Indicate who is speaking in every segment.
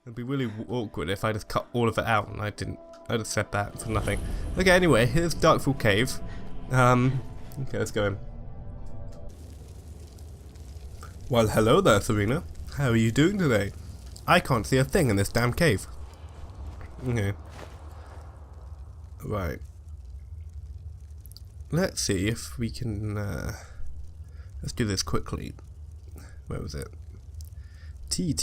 Speaker 1: It'd be really awkward if I just cut all of it out and I didn't. I just said that for nothing. Okay, anyway, here's Darkfall Cave. Okay, let's go in. Well, hello there, Serena. How are you doing today? I can't see a thing in this damn cave. Okay. Right. Let's see if we can, let's do this quickly. Where was it? T, A,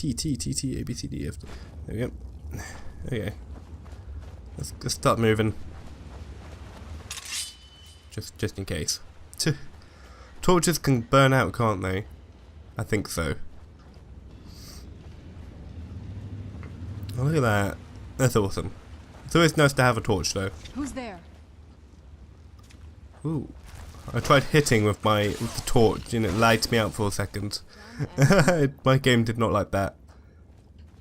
Speaker 1: B, C, D, F. There we go. Okay. Let's start moving. Just in case. Torches can burn out, can't they? I think so. Oh, look at that. That's awesome. It's always nice to have a torch, though.
Speaker 2: Who's there?
Speaker 1: Ooh. I tried hitting with the torch and it lights me out for a second. My game did not like that.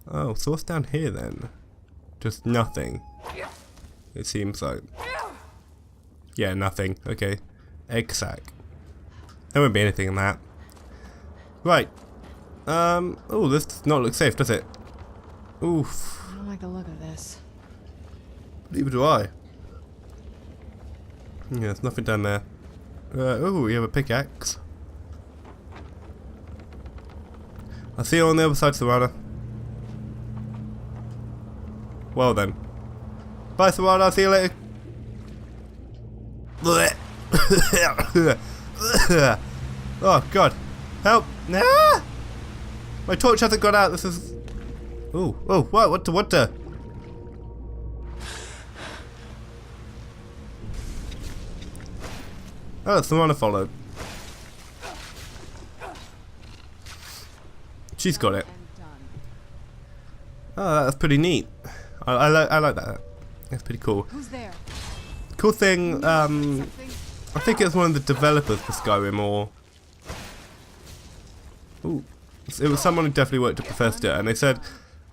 Speaker 1: Oh, so what's down here then? Just nothing. It seems like. Yeah, nothing. Okay. Egg sack. There won't be anything in that. Right. Oh, this does not look safe, does it? Oof.
Speaker 2: I don't like the look of this.
Speaker 1: Neither do I. Yeah, there's nothing down there. Oh, we have a pickaxe. I'll see you on the other side, Serana. Well then. Bye, Serana. I'll see you later. Oh God! Help! Ah! My torch hasn't got out. This is. Oh! Oh! What? What the? Oh, Serana followed. She's got it. Oh, that's pretty neat. I like that. That's pretty cool.
Speaker 2: Who's there?
Speaker 1: Cool thing. I think it's one of the developers for Skyrim, or ooh, it was someone who definitely worked at Bethesda, and they said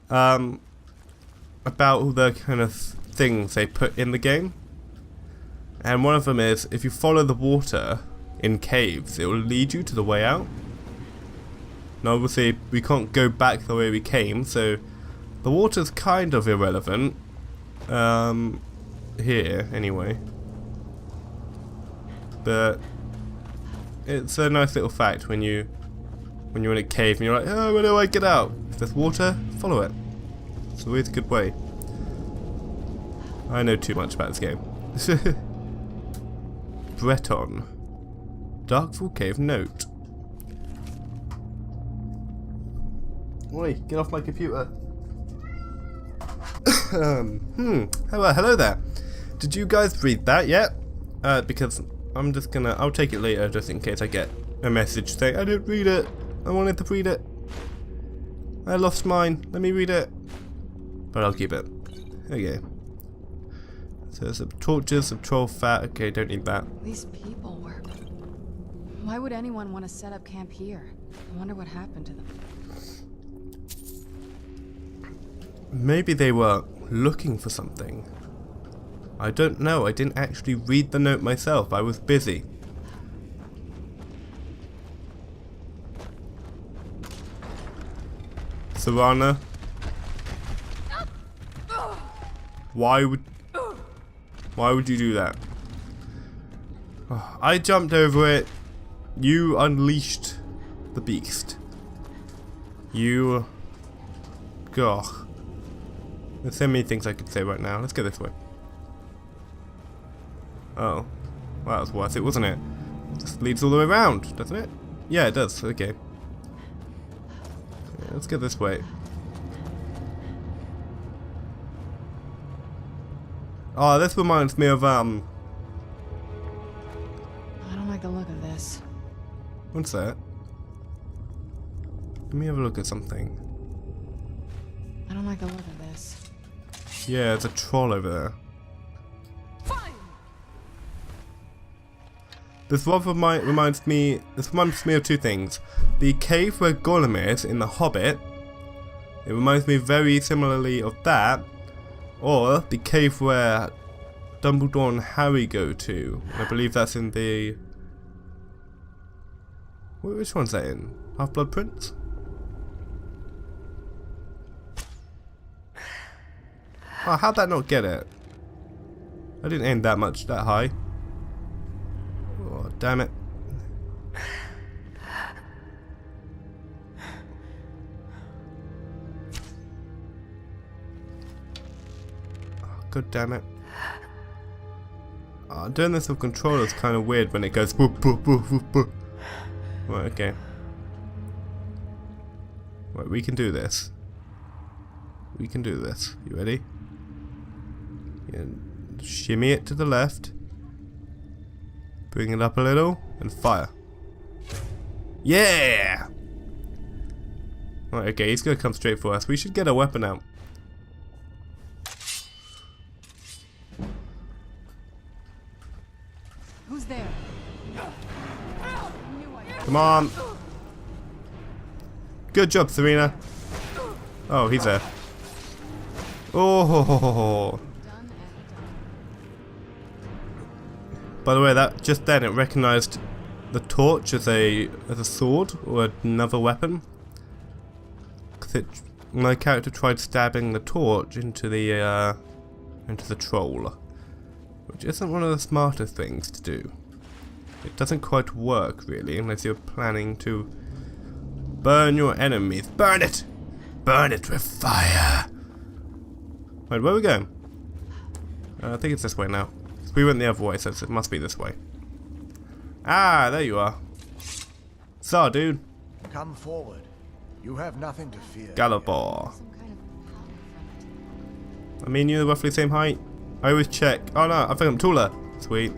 Speaker 1: about all the kind of things they put in the game. And one of them is, if you follow the water in caves, it will lead you to the way out. Now obviously we can't go back the way we came, so the water's kind of irrelevant. Here, anyway. But it's a nice little fact when you're in a cave and you're like, oh, where do I get out? If there's water, follow it. It's always a good way. I know too much about this game. Breton. Darkfall Cave note. Oi, get off my computer. Hello there. Did you guys read that yet? Because I'll take it later just in case I get a message saying I didn't read it. I wanted to read it. I lost mine. Let me read it. But I'll keep it. Okay. So some torches, some troll fat. Okay, don't need that.
Speaker 2: These people were. Why would anyone want to set up camp here? I wonder what happened to them.
Speaker 1: Maybe they were looking for something. I don't know. I didn't actually read the note myself. I was busy. Serana, why would you do that? Oh, I jumped over it. You unleashed the beast. You. Gosh. There's so many things I could say right now. Let's go this way. Oh. Well, that was worth it, wasn't it? Just leads all the way around, doesn't it? Yeah, it does. Okay. Yeah, let's go this way. Oh, this reminds me of,
Speaker 2: I don't like the look of this.
Speaker 1: what's that? Let me have a look at something.
Speaker 2: I don't like the look of this.
Speaker 1: Yeah, there's a troll over there.
Speaker 2: Fine.
Speaker 1: This reminds me of two things. The cave where Gollum is in The Hobbit. It reminds me very similarly of that. Or the cave where Dumbledore and Harry go to. I believe that's in the... Which one's that in? Half-Blood Prince? Oh, how'd that not get it? I didn't aim that high. Oh, damn it. Oh, God damn it. Oh, doing this with controller is kind of weird when it goes whoop, whoop, whoop, whoop, whoop. Right, okay. Right, we can do this. We can do this. You ready? And shimmy it to the left. Bring it up a little and fire. Yeah! Right, okay, he's gonna come straight for us. We should get a weapon out.
Speaker 2: Who's there?
Speaker 1: Come on. Good job, Serena. Oh, he's there. Oh. By the way, that just then it recognized the torch as a sword or another weapon. Cause my character tried stabbing the torch into the troll, which isn't one of the smartest things to do. It doesn't quite work really unless you're planning to burn your enemies. Burn it! Burn it with fire! Right, where are we going? I think it's this way now. We went the other way, so it must be this way. Ah, there you are. So, dude.
Speaker 3: Come forward. You have nothing to fear.
Speaker 1: Galabor.
Speaker 2: Some kind of powder from it.
Speaker 1: I mean, you're roughly the same height. I always check. Oh no, I think I'm taller. Sweet.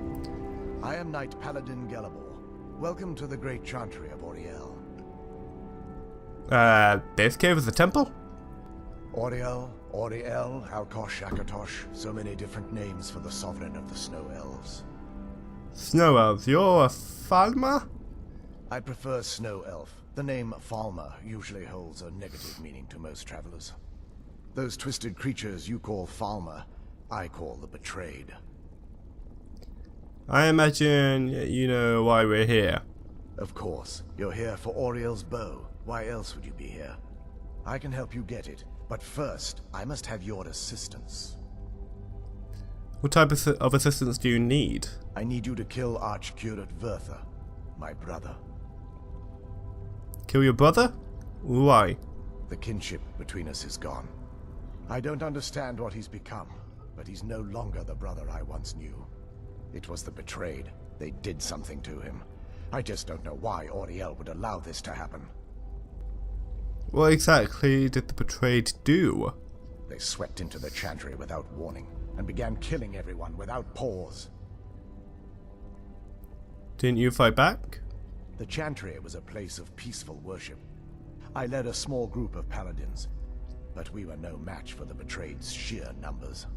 Speaker 3: I am Knight Paladin Galabor. Welcome to the Great Chantry of Auriel.
Speaker 1: This cave is a temple?
Speaker 3: Auriel, Alkosh, Akatosh, so many different names for the sovereign of the Snow Elves.
Speaker 1: Snow elves, you're a Falma?
Speaker 3: I prefer Snow Elf. The name Falma usually holds a negative meaning to most travelers. Those twisted creatures you call Falma, I call the Betrayed.
Speaker 1: I imagine you know why we're here.
Speaker 3: Of course, you're here for Auriel's bow. Why else would you be here? I can help you get it, but first, I must have your assistance.
Speaker 1: What type of assistance do you need?
Speaker 3: I need you to kill Archcurate Vertha, my brother.
Speaker 1: Kill your brother? Why?
Speaker 3: The kinship between us is gone. I don't understand what he's become, but he's no longer the brother I once knew. It was the Betrayed. They did something to him. I just don't know why Auriel would allow this to happen.
Speaker 1: What exactly did the Betrayed do?
Speaker 3: They swept into the Chantry without warning, and began killing everyone without pause.
Speaker 1: Didn't you fight back?
Speaker 3: The Chantry was a place of peaceful worship. I led a small group of paladins, but we were no match for the Betrayed's sheer numbers.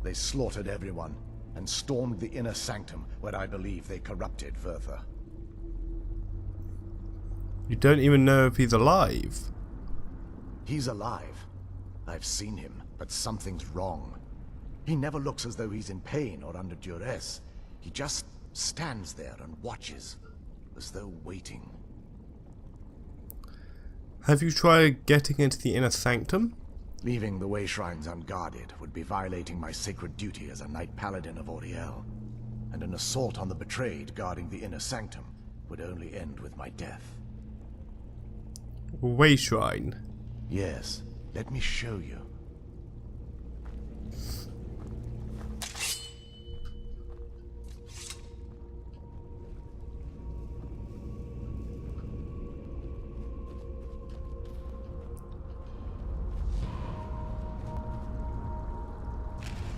Speaker 3: They slaughtered everyone, and stormed the inner sanctum where I believe they corrupted Vertha.
Speaker 1: You don't even know if he's alive.
Speaker 3: He's alive. I've seen him, but something's wrong. He never looks as though he's in pain or under duress. He just stands there and watches, as though waiting.
Speaker 1: Have you tried getting into the inner sanctum?
Speaker 3: Leaving the way shrines unguarded would be violating my sacred duty as a Knight Paladin of Auriel. And an assault on the Betrayed guarding the inner sanctum would only end with my death.
Speaker 1: Way shrine.
Speaker 3: Yes, let me show you.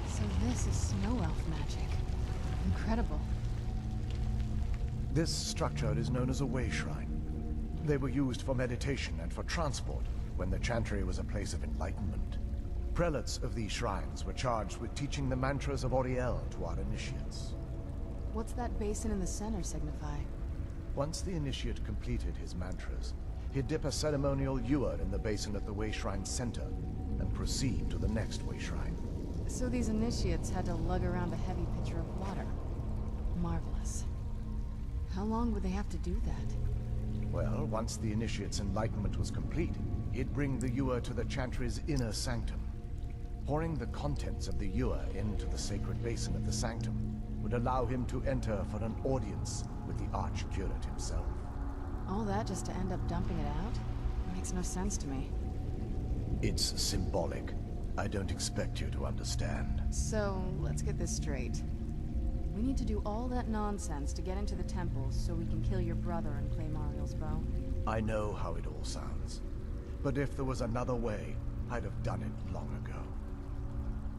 Speaker 2: So this is snow elf magic. Incredible.
Speaker 3: This structure is known as a way shrine. They were used for meditation and for transport when the Chantry was a place of enlightenment. Prelates of these shrines were charged with teaching the mantras of Auriel to our initiates.
Speaker 2: What's that basin in the center signify?
Speaker 3: Once the initiate completed his mantras, he'd dip a ceremonial ewer in the basin at the way shrine's center and proceed to the next way shrine.
Speaker 2: So these initiates had to lug around a heavy pitcher of water. Marvelous. How long would they have to do that?
Speaker 3: Well, once the initiate's enlightenment was complete, he'd bring the ewer to the Chantry's inner sanctum. Pouring the contents of the ewer into the sacred basin of the sanctum would allow him to enter for an audience with the Archcurate himself.
Speaker 2: All that just to end up dumping it out? Makes no sense to me.
Speaker 3: It's symbolic. I don't expect you to understand.
Speaker 2: So, let's get this straight. We need to do all that nonsense to get into the temples so we can kill your brother and claim Ariel's bow?
Speaker 3: I know how it all sounds. But if there was another way, I'd have done it long ago.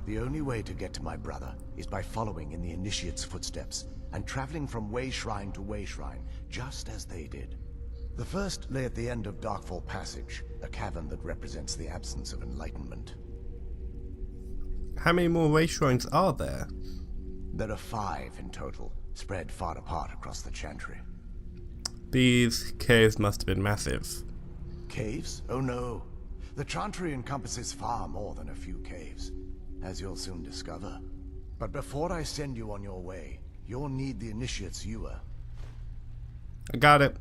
Speaker 3: The only way to get to my brother is by following in the Initiate's footsteps and traveling from way shrine to way shrine, just as they did. The first lay at the end of Darkfall Passage, a cavern that represents the absence of enlightenment.
Speaker 1: How many more way shrines are there?
Speaker 3: There are 5 in total, spread far apart across the Chantry.
Speaker 1: These caves must have been massive.
Speaker 3: Caves? Oh no. The Chantry encompasses far more than a few caves, as you'll soon discover. But before I send you on your way, you'll need the Initiate's ewer.
Speaker 1: I got it.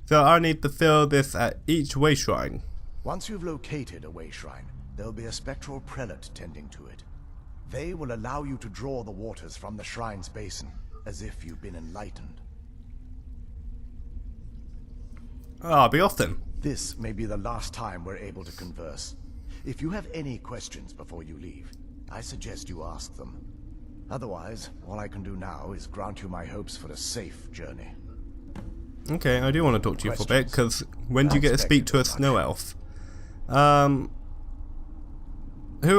Speaker 1: So I need to fill this at each way shrine.
Speaker 3: Once you've located a way shrine, there'll be a spectral prelate tending to it. They will allow you to draw the waters from the shrine's basin, as if you've been enlightened.
Speaker 1: I'll be off then.
Speaker 3: This may be the last time we're able to converse. If you have any questions before you leave, I suggest you ask them. Otherwise, all I can do now is grant you my hopes for a safe journey.
Speaker 1: Okay, I do want to talk to you for a bit, because when do you get to speak to a snow elf? Who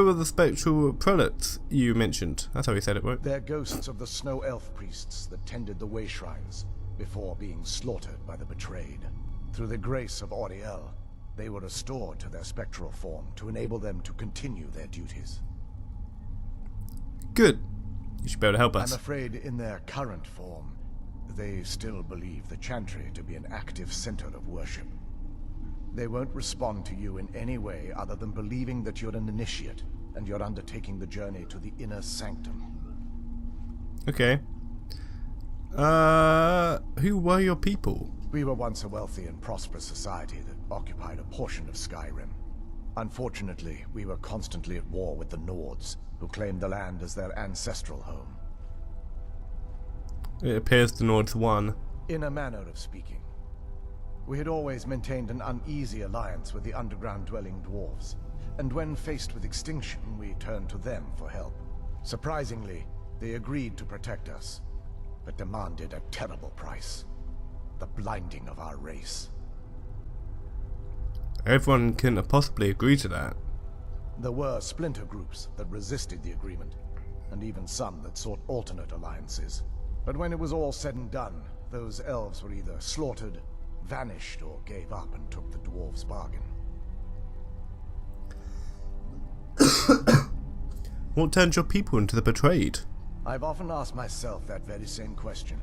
Speaker 1: are the spectral prelates you mentioned? That's how he said it, right?
Speaker 3: They're ghosts of the snow elf priests that tended the way shrines before being slaughtered by the betrayed. Through the grace of Auriel, they were restored to their spectral form to enable them to continue their duties.
Speaker 1: Good. You should be able to help us.
Speaker 3: I'm afraid in their current form, they still believe the Chantry to be an active center of worship. They won't respond to you in any way other than believing that you're an initiate and you're undertaking the journey to the inner sanctum.
Speaker 1: Okay. Who were your people?
Speaker 3: We were once a wealthy and prosperous society that occupied a portion of Skyrim. Unfortunately, we were constantly at war with the Nords, who claimed the land as their ancestral home.
Speaker 1: It appears the Nords won.
Speaker 3: In a manner of speaking. We had always maintained an uneasy alliance with the underground-dwelling dwarves, and when faced with extinction, we turned to them for help. Surprisingly, they agreed to protect us, but demanded a terrible price. The blinding of our race.
Speaker 1: Everyone couldn't have possibly agreed to that.
Speaker 3: There were splinter groups that resisted the agreement, and even some that sought alternate alliances. But when it was all said and done, those elves were either slaughtered, vanished, or gave up and took the dwarves' bargain.
Speaker 1: What turned your people into the betrayed?
Speaker 3: I've often asked myself that very same question.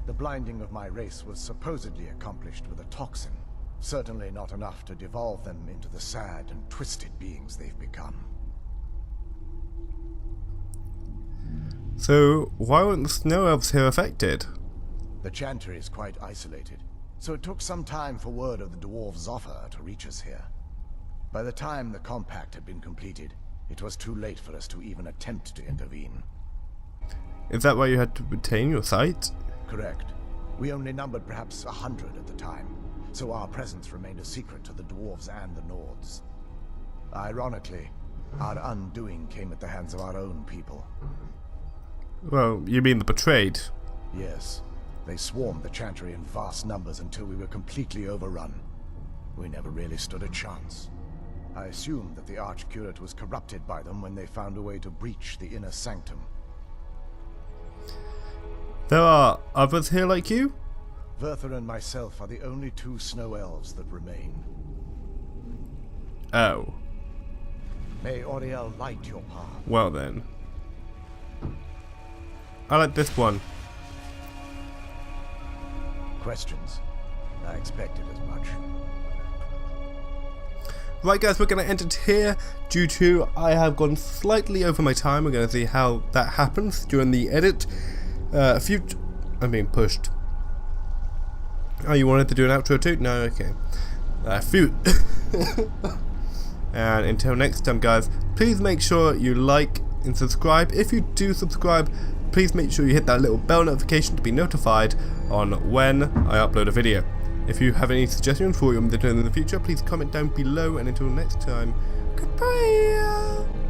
Speaker 3: The blinding of my race was supposedly accomplished with a toxin. Certainly not enough to devolve them into the sad and twisted beings they've become.
Speaker 1: So, why weren't the snow elves here affected?
Speaker 3: The Chantry is quite isolated, so it took some time for word of the dwarves' offer to reach us here. By the time the compact had been completed, it was too late for us to even attempt to intervene.
Speaker 1: Is that why you had to retain your sight?
Speaker 3: Correct. We only numbered perhaps 100 at the time, so our presence remained a secret to the dwarves and the Nords. Ironically, our undoing came at the hands of our own people.
Speaker 1: Well, you mean the betrayed?
Speaker 3: Yes. They swarmed the Chantry in vast numbers until we were completely overrun. We never really stood a chance. I assumed that the Archcurate was corrupted by them when they found a way to breach the inner sanctum.
Speaker 1: There are others here like you?
Speaker 3: Verther and myself are the only 2 snow elves that remain.
Speaker 1: Oh.
Speaker 3: May Auriel light your path.
Speaker 1: Well then. I like this one.
Speaker 3: Questions? I expected as much.
Speaker 1: Right guys, we're going to end it here due to I have gone slightly over my time. We're going to see how that happens during the edit. I'm being pushed. Oh, you wanted to do an outro too? No, okay. And until next time, guys, please make sure you like and subscribe. If you do subscribe, please make sure you hit that little bell notification to be notified on when I upload a video. If you have any suggestions for what you want me to do in the future, please comment down below. And until next time, goodbye.